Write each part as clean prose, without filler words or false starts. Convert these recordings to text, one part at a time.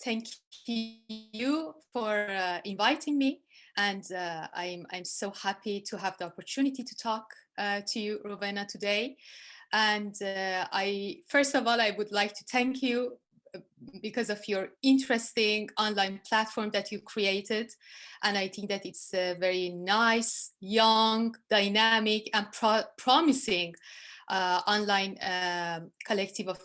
thank you for inviting me. And I'm so happy to have the opportunity to talk to you, Rowena, today. And first of all, I would like to thank you because of your interesting online platform that you created. And I think that it's a very nice, young, dynamic, and promising online collective of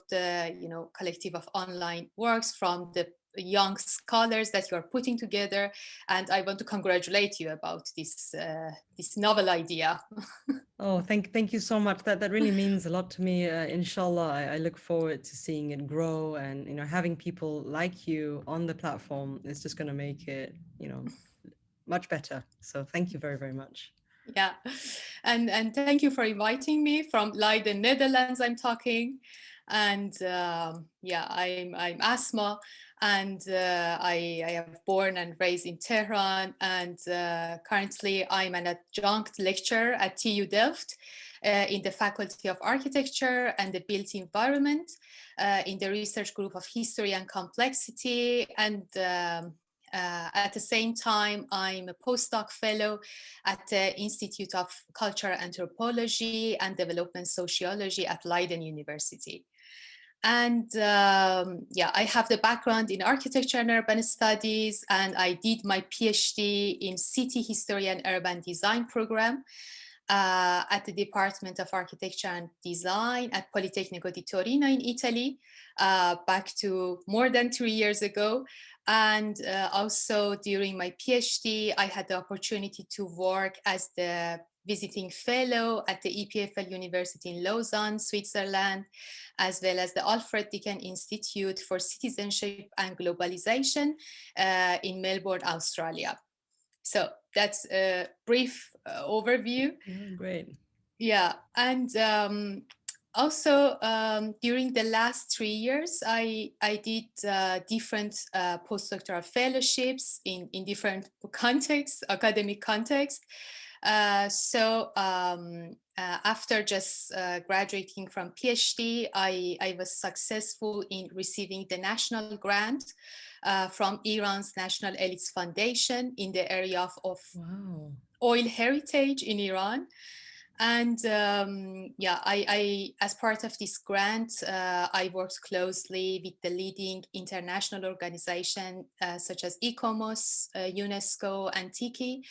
collective of online works from the young scholars that you are putting together. And I want to congratulate you about this novel idea. Oh, thank you so much. That really means a lot to me. Inshallah, I look forward to seeing it grow, and having people like you on the platform is just going to make it much better. So thank you very, very much. Yeah, and thank you for inviting me from Leiden, Netherlands. I'm talking, and yeah, I'm Asma, and I am born and raised in Tehran, and currently I'm an adjunct lecturer at TU Delft in the Faculty of Architecture and the Built Environment in the research group of History and Complexity, and at the same time, I'm a postdoc fellow at the Institute of Cultural Anthropology and Development Sociology at Leiden University. And yeah, I have the background in architecture and urban studies, and I did my PhD in city history and urban design program at the Department of Architecture and Design at Politecnico di Torino in Italy, back to more than 3 years ago. And also during my PhD, I had the opportunity to work as the visiting fellow at the EPFL University in Lausanne, Switzerland, as well as the Alfred Deakin Institute for Citizenship and Globalization in Melbourne, Australia. So that's a brief overview. Oh, great. Yeah, and also during the last 3 years, I did different postdoctoral fellowships in different contexts, academic contexts. After just graduating from PhD, I was successful in receiving the national grant from Iran's National Elites Foundation in the area of Wow. oil heritage in Iran. And yeah, I as part of this grant, I worked closely with the leading international organizations such as ICOMOS, UNESCO, and TIKI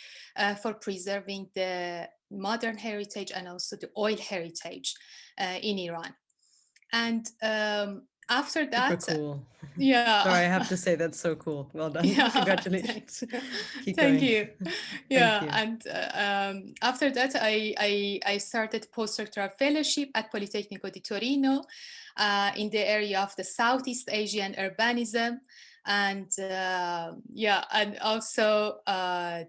for preserving the modern heritage and also the oil heritage in Iran. And after Super that, cool. yeah, Sorry, I have to say that's so cool. Well done. yeah, Congratulations. Keep thank going. you. Thank Yeah, you. and after that, I started postdoctoral fellowship at Politecnico di Torino in the area of the Southeast Asian urbanism. And yeah, and also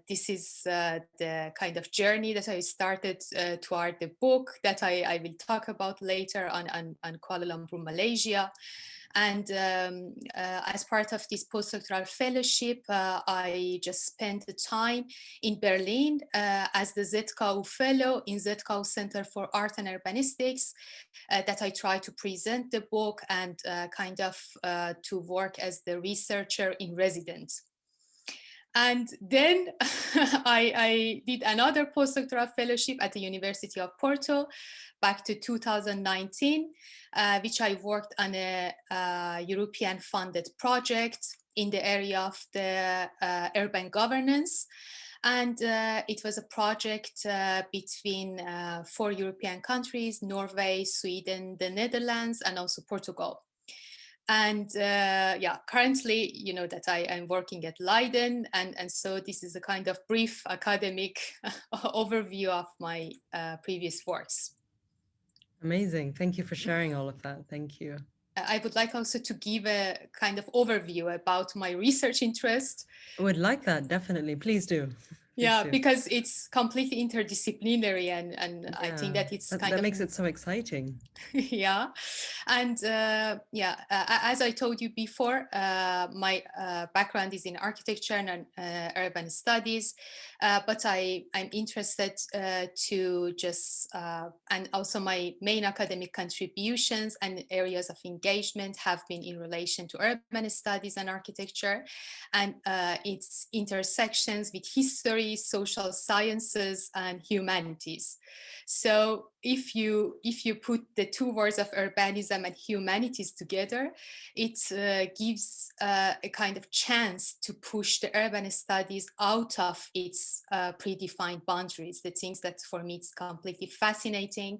this is the kind of journey that I started toward the book that I will talk about later on Kuala Lumpur, Malaysia. And as part of this postdoctoral fellowship, I just spent the time in Berlin as the ZKU fellow in ZKU Center for Art and Urbanistics, that I try to present the book and kind of to work as the researcher in residence. And then I did another postdoctoral fellowship at the University of Porto back to 2019, which I worked on a European funded project in the area of the urban governance. And it was a project between 4 European countries, Norway, Sweden, the Netherlands, and also Portugal. And yeah, currently, you know that I am working at Leiden. And so this is a kind of brief academic overview of my previous works. Amazing. Thank you for sharing all of that. Thank you. I would like also to give a kind of overview about my research interest. I would like that, definitely. Please do. Please Yeah, do. because it's completely interdisciplinary, and I think Yeah, that it's kind that of makes it so exciting. yeah. And as I told you before, my background is in architecture and urban studies, but I'm interested to just, and also my main academic contributions and areas of engagement have been in relation to urban studies and architecture, and its intersections with history, social sciences, and humanities. So if you put the two words of urbanism and humanities together, it gives a kind of chance to push the urban studies out of its predefined boundaries, the things that for me it's completely fascinating.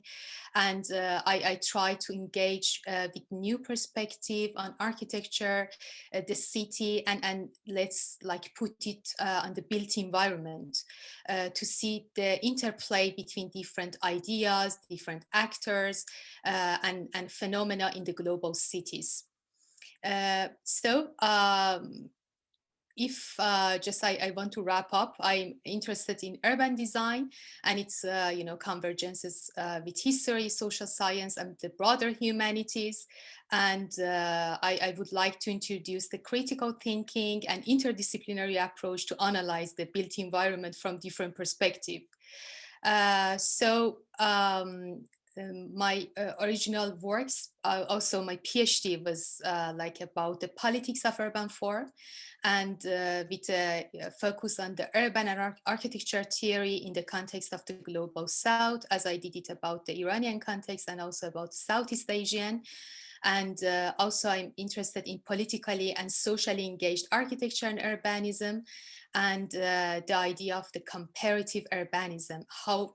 And I try to engage with new perspective on architecture, the city, and let's like put it on the built environment, to see the interplay between different ideas, different actors, and phenomena in the global cities. If just I want to wrap up, I'm interested in urban design and its convergences with history, social science, and the broader humanities. And I would like to introduce the critical thinking and interdisciplinary approach to analyze the built environment from different perspectives. My original works, also my PhD was like about the politics of urban form, and with a focus on the urban and architecture theory in the context of the global south, as I did it about the Iranian context and also about Southeast Asian. And also I'm interested in politically and socially engaged architecture and urbanism, and the idea of the comparative urbanism, how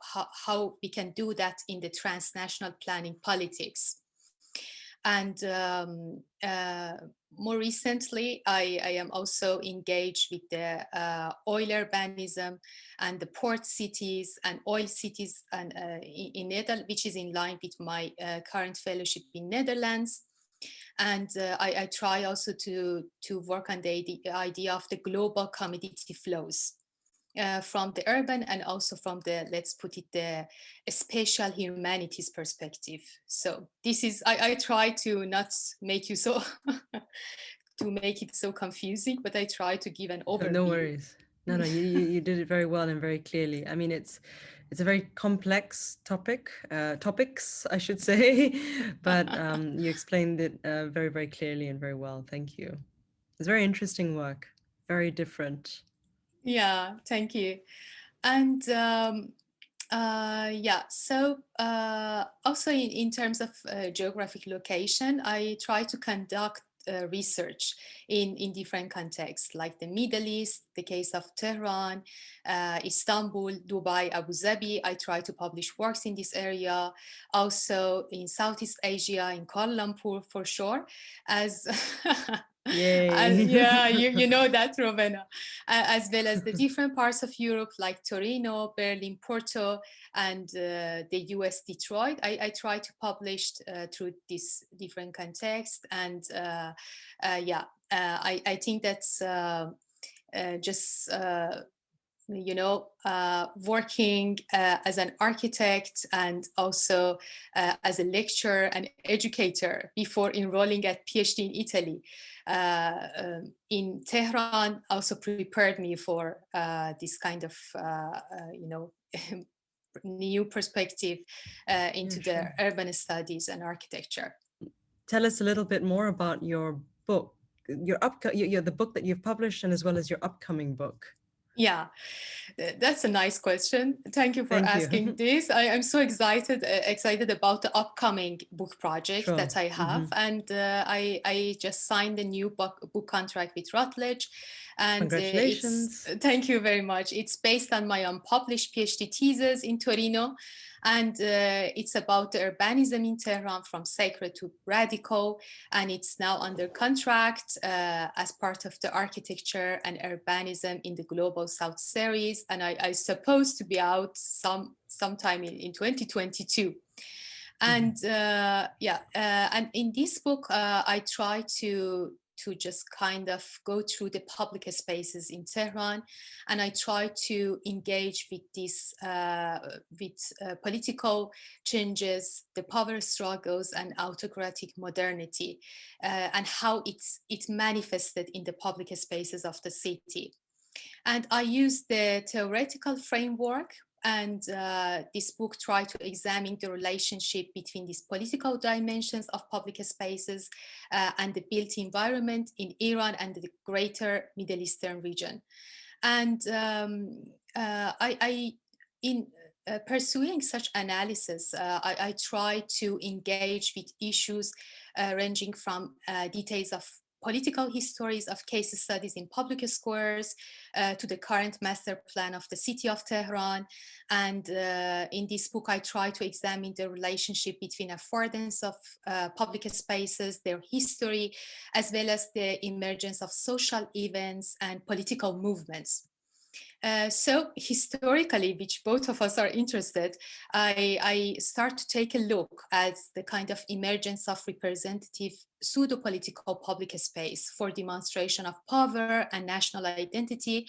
we can do that in the transnational planning politics. And more recently, I am also engaged with the oil urbanism and the port cities and oil cities, and in Netherlands, which is in line with my current fellowship in Netherlands. And I try also to work on the idea of the global commodity flows from the urban and also from the, let's put it, the spatial humanities perspective. So this is, I try to not make you so, to make it so confusing, but I try to give an overview. No worries. No, you did it very well and very clearly. I mean, it's a very complex topics, I should say, but you explained it very, very clearly and very well. Thank you. It's very interesting work, very different. Yeah, thank you. And so also in terms of geographic location, I try to conduct research in different contexts, like the Middle East, the case of Tehran, Istanbul, Dubai, Abu Dhabi. I try to publish works in this area. Also in Southeast Asia, in Kuala Lumpur for sure, as Yay. yeah, you know that, Rowena, as well as the different parts of Europe like Torino, Berlin, Porto, and the US Detroit. I try to publish through these different contexts, and I think that's just working as an architect and also as a lecturer and educator before enrolling at PhD in Italy. In Tehran also prepared me for this kind of, new perspective into the urban studies and architecture. Tell us a little bit more about your book, the book that you've published, and as well as your upcoming book. Yeah, that's a nice question. Thank you for asking this. I'm so excited about the upcoming book project that I have. And I just signed a new book contract with Routledge. And congratulations. Thank you very much. It's based on my unpublished PhD thesis in Torino. And it's about the urbanism in Tehran from sacred to radical. And it's now under contract as part of the architecture and urbanism in the Global South series. And I supposed to be out sometime in 2022. And and in this book, I try to to just kind of go through the public spaces in Tehran, and I try to engage with this, political changes, the power struggles, and autocratic modernity, and how it manifested in the public spaces of the city. And I use the theoretical framework, and this book tried to examine the relationship between these political dimensions of public spaces and the built environment in Iran and the greater Middle Eastern region. And in pursuing such analysis, I try to engage with issues ranging from details of political histories of case studies in public squares to the current master plan of the city of Tehran. And in this book, I try to examine the relationship between affordance of public spaces, their history, as well as the emergence of social events and political movements. So historically, which both of us are interested, I start to take a look at the kind of emergence of representative pseudo-political public space for demonstration of power and national identity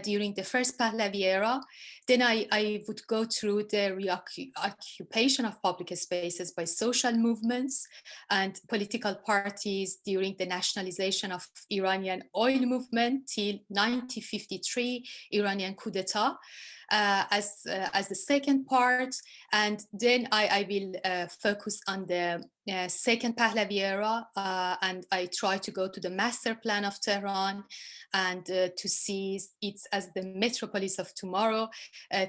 during the first Pahlavi era. Then I would go through the reoccupation of public spaces by social movements and political parties during the nationalization of Iranian oil movement till 1953 Iranian coup d'etat as the second part. And then I will focus on the second Pahlavi era, and I try to go to the master plan of Tehran and to see it as the metropolis of tomorrow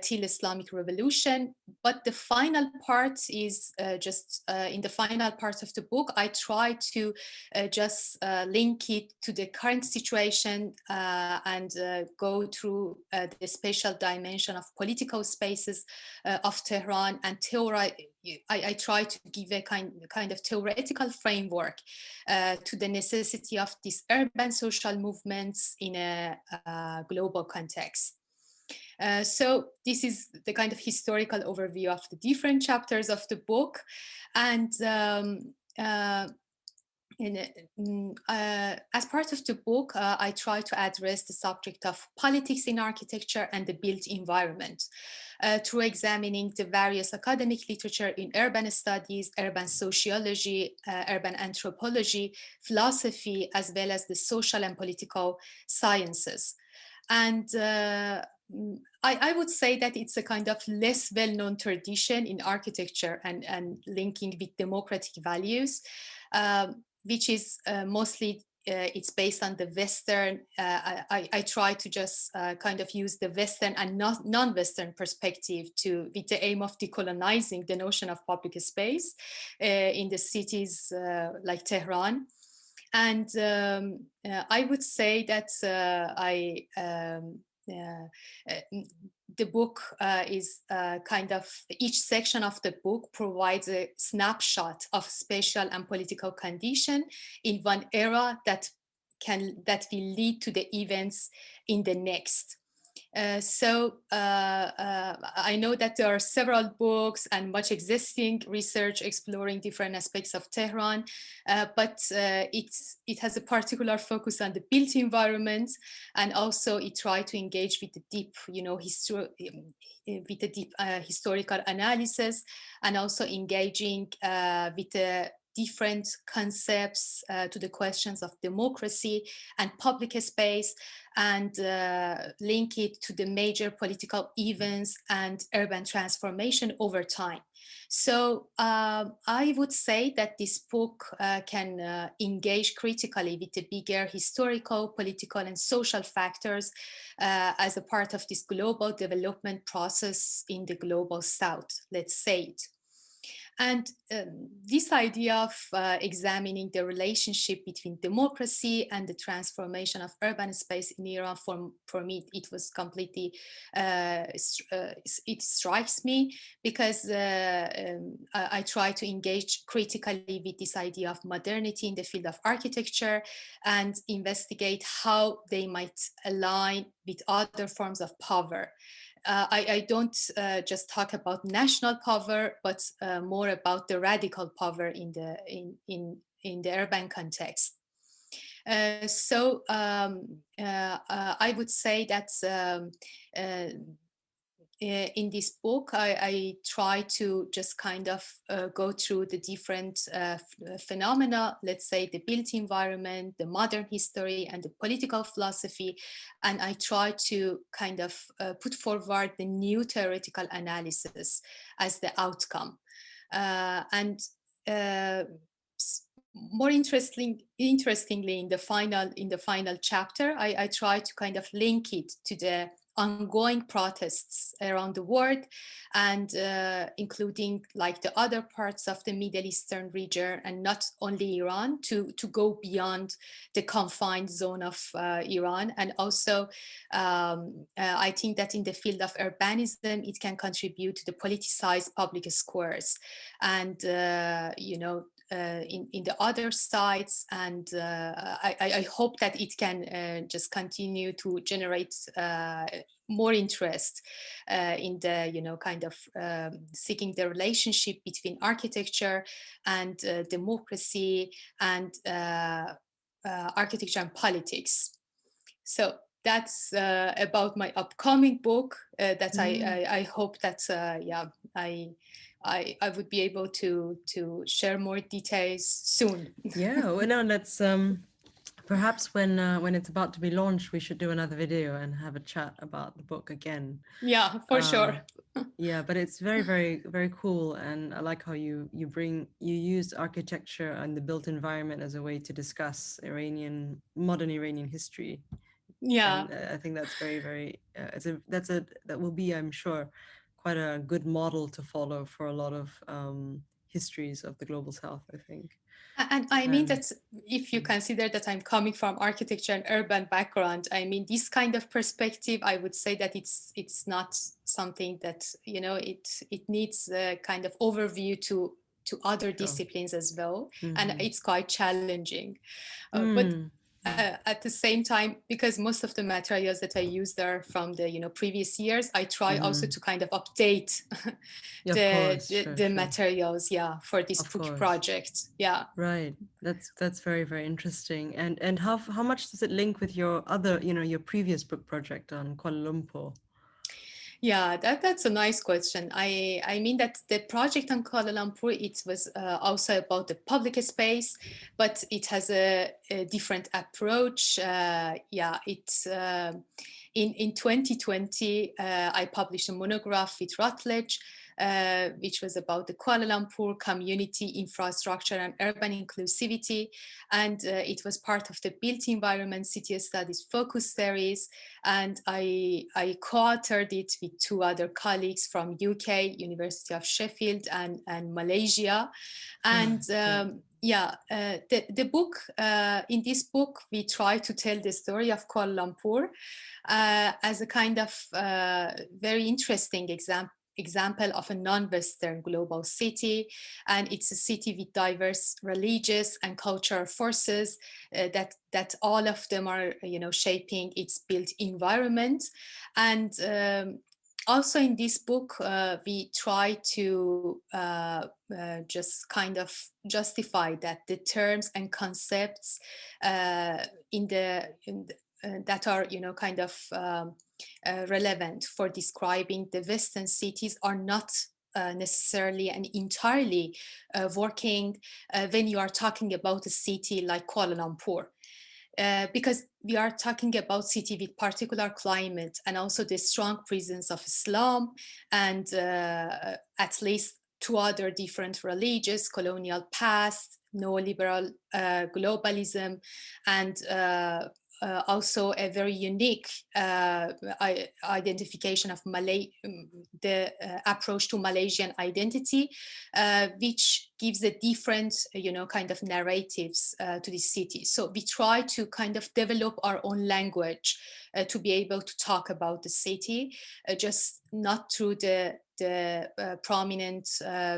till Islamic revolution. But the final part is just in the final part of the book, I try to just link it to the current situation and go through the special dimension of political spaces of Tehran, and I try to give a kind of theoretical framework to the necessity of these urban social movements in a global context. So this is the kind of historical overview of the different chapters of the book. And as part of the book, I try to address the subject of politics in architecture and the built environment through examining the various academic literature in urban studies, urban sociology, urban anthropology, philosophy, as well as the social and political sciences. And I would say that it's a kind of less well-known tradition in architecture and linking with democratic values, which is mostly it's based on the Western. I try to just kind of use the Western and non-Western perspective with the aim of decolonizing the notion of public space in the cities like Tehran. And I would say that the book is kind of, each section of the book provides a snapshot of spatial and political condition in one era that will lead to the events in the next. So I know that there are several books and much existing research exploring different aspects of Tehran, but it has a particular focus on the built environment, and also it tried to engage with the deep, historical analysis, and also engaging with the different concepts to the questions of democracy and public space, and link it to the major political events and urban transformation over time. So I would say that this book can engage critically with the bigger historical, political, and social factors as a part of this global development process in the global South, let's say it. And this idea of examining the relationship between democracy and the transformation of urban space in Iran, for me, it was completely, it strikes me, because I try to engage critically with this idea of modernity in the field of architecture and investigate how they might align with other forms of power. I don't just talk about national power, but more about the radical power in the urban context. I would say that uh, in this book, I try to just kind of go through the different phenomena, let's say the built environment, the modern history, and the political philosophy. And I try to kind of put forward the new theoretical analysis as the outcome. And more interestingly, in the final chapter, I try to kind of link it to the ongoing protests around the world, and including like the other parts of the Middle Eastern region, and not only Iran, to go beyond the confined zone of Iran. And also I think that in the field of urbanism, it can contribute to the politicized public squares, and in the other sites. And I hope that it can just continue to generate more interest in the kind of seeking the relationship between architecture and democracy, and architecture and politics. So that's about my upcoming book that I hope that I would be able to share more details soon. Yeah, well, no, let's perhaps when it's about to be launched, we should do another video and have a chat about the book again. Yeah, for sure. Yeah, but it's very, very, very cool, and I like how you use architecture and the built environment as a way to discuss modern Iranian history. Yeah. And I think that's very, very that will be, I'm sure, quite a good model to follow for a lot of histories of the global south, I think. And I mean that if you consider that I'm coming from architecture and urban background, I mean this kind of perspective, I would say that it's not something that it needs a kind of overview to other disciplines as well, and it's quite challenging. But at the same time, because most of the materials that I used are from the previous years, I try also to kind of update the materials, for this book project. Yeah. Right. That's very, very interesting. And how much does it link with your other, your previous book project on Kuala Lumpur? Yeah, that's a nice question. I mean that the project on Kuala Lumpur, it was also about the public space, but it has a different approach. It's in 2020, I published a monograph with Routledge, which was about the Kuala Lumpur community infrastructure and urban inclusivity. And it was part of the Built Environment City Studies focus series. And I co-authored it with two other colleagues from UK, University of Sheffield, and Malaysia. And the book, in this book, we try to tell the story of Kuala Lumpur as a kind of very interesting example of a non-Western global city. And it's a city with diverse religious and cultural forces that all of them are shaping its built environment. And also in this book, we try to just kind of justify that the terms and concepts that are kind of relevant for describing the Western cities are not necessarily and entirely working when you are talking about a city like Kuala Lumpur. Because we are talking about city with particular climate, and also the strong presence of Islam and at least two other different religious, colonial past, neoliberal globalism, and also a very unique identification of the approach to Malaysian identity, which gives a different, kind of narratives to the city. So we try to kind of develop our own language to be able to talk about the city, just not through the prominent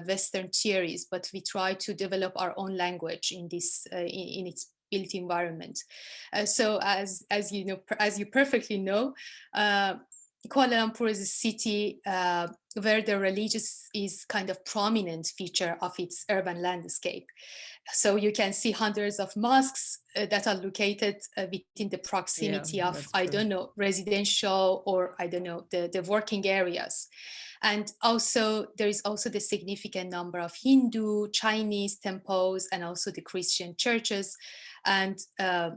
Western theories, but we try to develop our own language in this in its built environment. So as you perfectly know, Kuala Lumpur is a city where the religious is kind of prominent feature of its urban landscape. So you can see hundreds of mosques that are located within the Yeah, proximity of, that's I true. don't know, residential, or I don't know, the working areas. And also there is also the significant number of Hindu, Chinese temples, and also the Christian churches. And I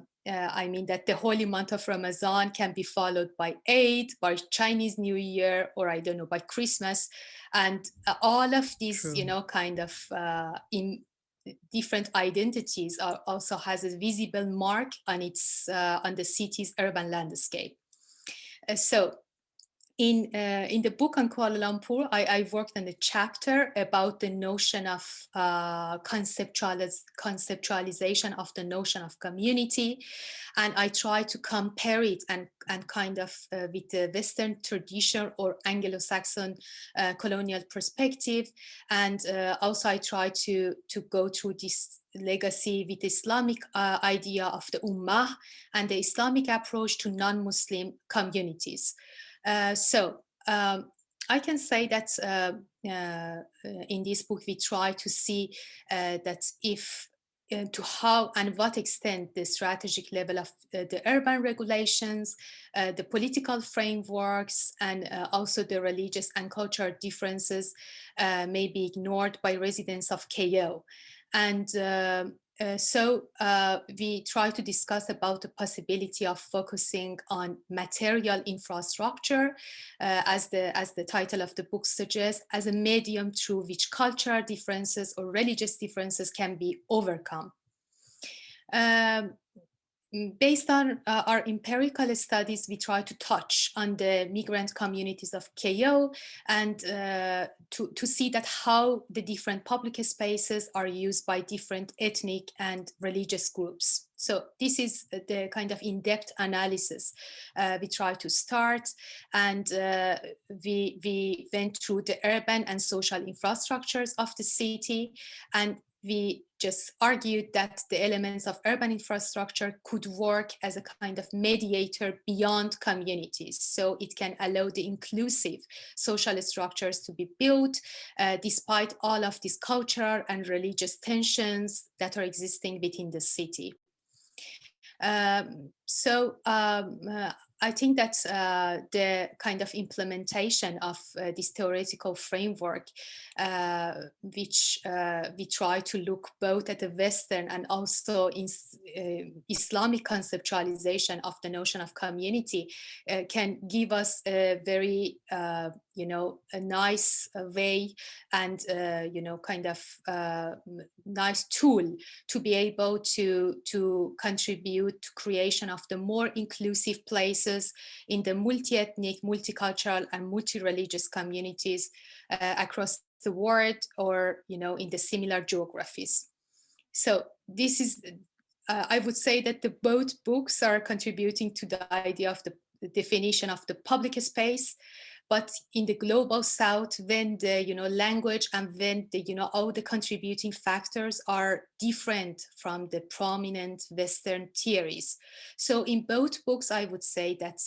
mean that the holy month of Ramadan can be followed by Eid, by Chinese New Year, or I don't know, by Christmas. And all of these, True. kind of in different identities are also has a visible mark on its on the city's urban landscape. So in the book on Kuala Lumpur, I worked on a chapter about the notion of conceptualization of the notion of community, and I try to compare it and kind of with the Western tradition or Anglo-Saxon colonial perspective, and also I try to go through this legacy with the Islamic idea of the Ummah and the Islamic approach to non-Muslim communities. So I can say that in this book we try to see that if to how and what extent the strategic level of the urban regulations, the political frameworks, and also the religious and cultural differences may be ignored by residents of KO. And so we try to discuss about the possibility of focusing on material infrastructure, as the title of the book suggests, as a medium through which cultural differences or religious differences can be overcome. Um, Based on our empirical studies, we try to touch on the migrant communities of KO and to see that how the different public spaces are used by different ethnic and religious groups. So this is the kind of in-depth analysis we try to start, and we went through the urban and social infrastructures of the city, and we just argued that the elements of urban infrastructure could work as a kind of mediator beyond communities. So it can allow the inclusive social structures to be built despite all of these cultural and religious tensions that are existing within the city. I think that the kind of implementation of this theoretical framework, which we try to look both at the Western and also in Islamic conceptualization of the notion of community, can give us a very, a nice way and, kind of nice tool to be able to contribute to creation of the more inclusive places in the multi-ethnic, multicultural, and multi-religious communities across the world, or in the similar geographies. So this is, I would say that the both books are contributing to the idea of the definition of the public space. But in the global south, when the language and when the all the contributing factors are different from the prominent Western theories. So in both books, I would say that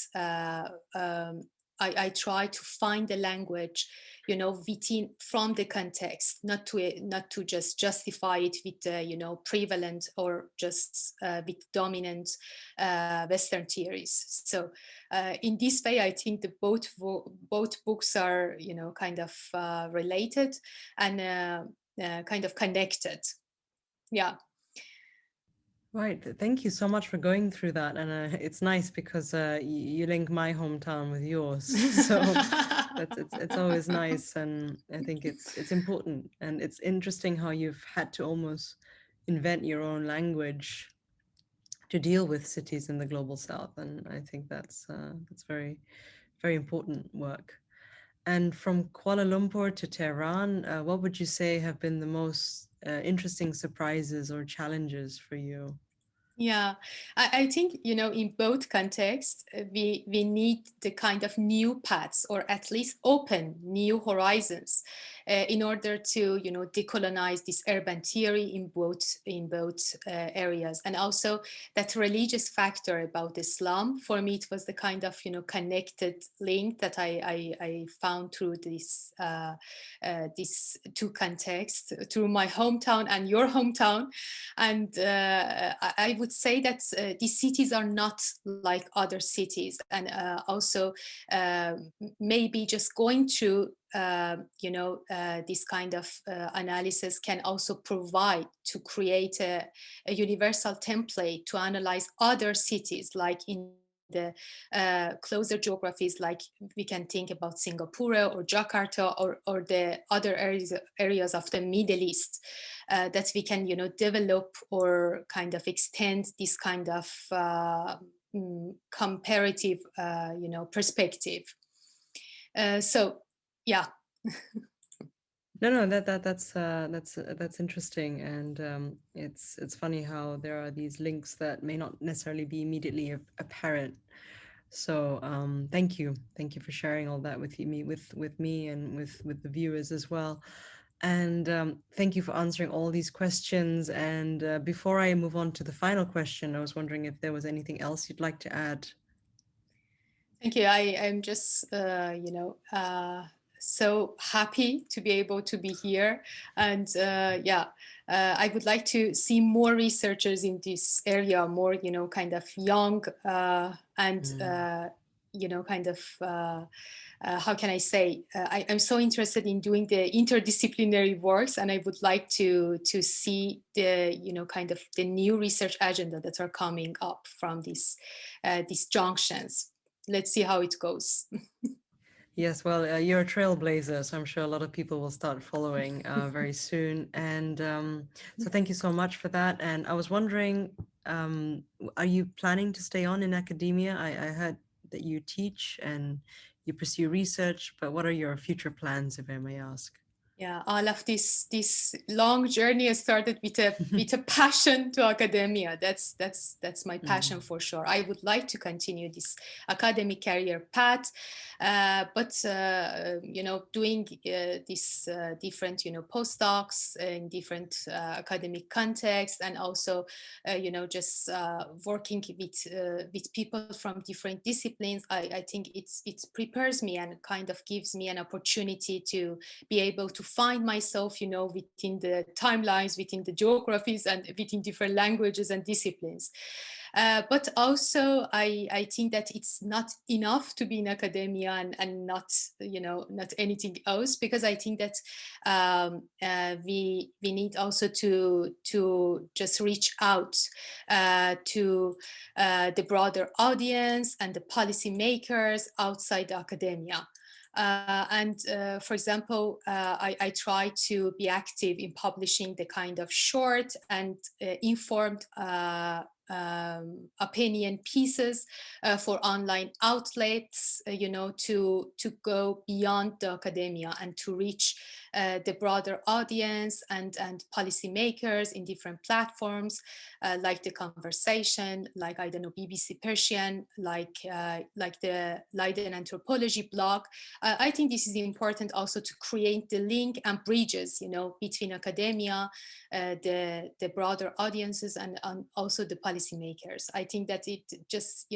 I try to find the language, within from the context, not to just justify it with prevalent or just with dominant Western theories. So in this way, I think the both books are kind of related and kind of connected. Yeah. Right. Thank you so much for going through that. And it's nice because you link my hometown with yours. So it's always nice. And I think it's important. And it's interesting how you've had to almost invent your own language to deal with cities in the global south. And I think that's very, very important work. And from Kuala Lumpur to Tehran, what would you say have been the most interesting surprises or challenges for you? Yeah, I think, in both contexts, we need the kind of new paths, or at least open new horizons. in order to, decolonize this urban theory in both areas. And also that religious factor about Islam, for me, it was the kind of, connected link that I found through these two contexts, through my hometown and your hometown. And I would say that these cities are not like other cities. And also maybe just going through this kind of analysis can also provide to create a universal template to analyze other cities, like in the closer geographies, like we can think about Singapore or Jakarta, or the other areas of the Middle East, that we can, develop or kind of extend this kind of comparative, perspective. So, yeah. No, that's interesting, and it's funny how there are these links that may not necessarily be immediately apparent. So thank you for sharing all that with me and with the viewers as well. And thank you for answering all these questions. And before I move on to the final question, I was wondering if there was anything else you'd like to add. Thank you. I'm just, so happy to be able to be here. And I would like to see more researchers in this area, more, kind of young and, kind of, how can I say, I'm so interested in doing the interdisciplinary works, and I would like to see the, kind of the new research agenda that are coming up from these junctions. Let's see how it goes. Yes, well, you're a trailblazer, so I'm sure a lot of people will start following very soon. And so thank you so much for that. And I was wondering, are you planning to stay on in academia? I heard that you teach and you pursue research, but what are your future plans, if I may ask? Yeah, all of this long journey started with a passion to academia. That's my passion for sure. I would like to continue this academic career path, but doing this different postdocs in different academic contexts, and also just working with people from different disciplines. I think it prepares me and kind of gives me an opportunity to be able to find myself, within the timelines, within the geographies, and within different languages and disciplines. But also, I think that it's not enough to be in academia and not, not anything else, because I think that we need also to just reach out to the broader audience and the policymakers outside academia. For example, I try to be active in publishing the kind of short and informed opinion pieces for online outlets, to go beyond the academia and to reach the broader audience and policymakers in different platforms, like The Conversation, like, I don't know, BBC Persian, like the Leiden anthropology blog. I think this is important also to create the link and bridges, between academia, the broader audiences, and also the policymakers. I think that it just,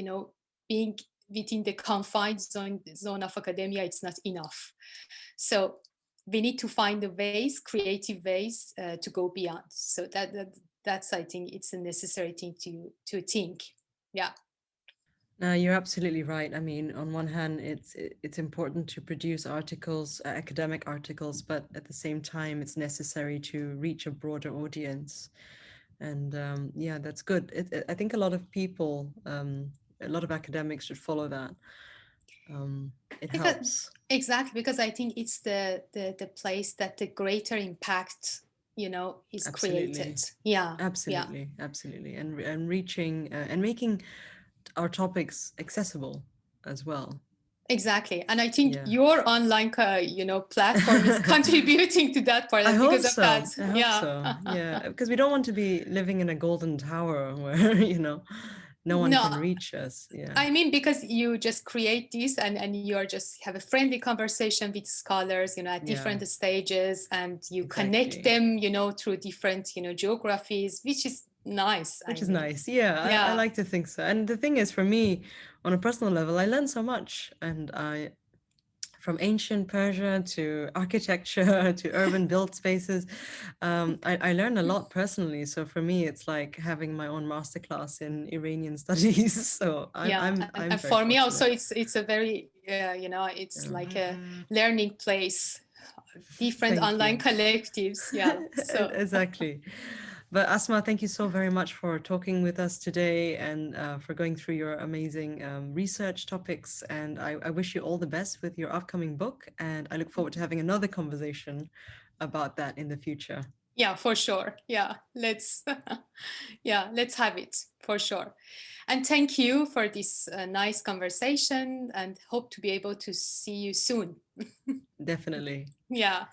being within the confined zone of academia, it's not enough. So we need to find the ways, creative ways, to go beyond. So that's, I think, it's a necessary thing to think. Yeah. No, you're absolutely right. I mean, on one hand, it's important to produce articles, academic articles, but at the same time, it's necessary to reach a broader audience. And yeah, that's good. I think a lot of people, a lot of academics should follow that. It helps. Exactly, because I think it's the place that the greater impact, is Absolutely. created. Yeah. Absolutely, yeah. absolutely, and reaching and making our topics accessible as well. Exactly, and I think Yeah. your online, platform is contributing to that part. I And hope because of so. that, I hope yeah. so. Yeah, because we don't want to be living in a golden tower where no one No, can reach us. Yeah. I mean, because you just create this and you're just have a friendly conversation with scholars, at Yeah, different stages, and you connect exactly. them, through different, geographies, which is nice. I Which is mean, nice. Yeah, I yeah, like to think so. And the thing is, for me, on a personal level, I learned so much. And from ancient Persia to architecture to urban built spaces, I learned a lot personally. So for me, it's like having my own masterclass in Iranian studies. So yeah. I'm And very for me also, fortunate. it's a very, it's Yeah. like a learning place, different Thank online you. collectives. Yeah. So Exactly. But Asma, thank you so very much for talking with us today and for going through your amazing research topics. And I wish you all the best with your upcoming book. And I look forward to having another conversation about that in the future. yeah, for sure. Yeah, let's yeah, let's have it for sure. And thank you for this nice conversation, and hope to be able to see you soon. Definitely. Yeah.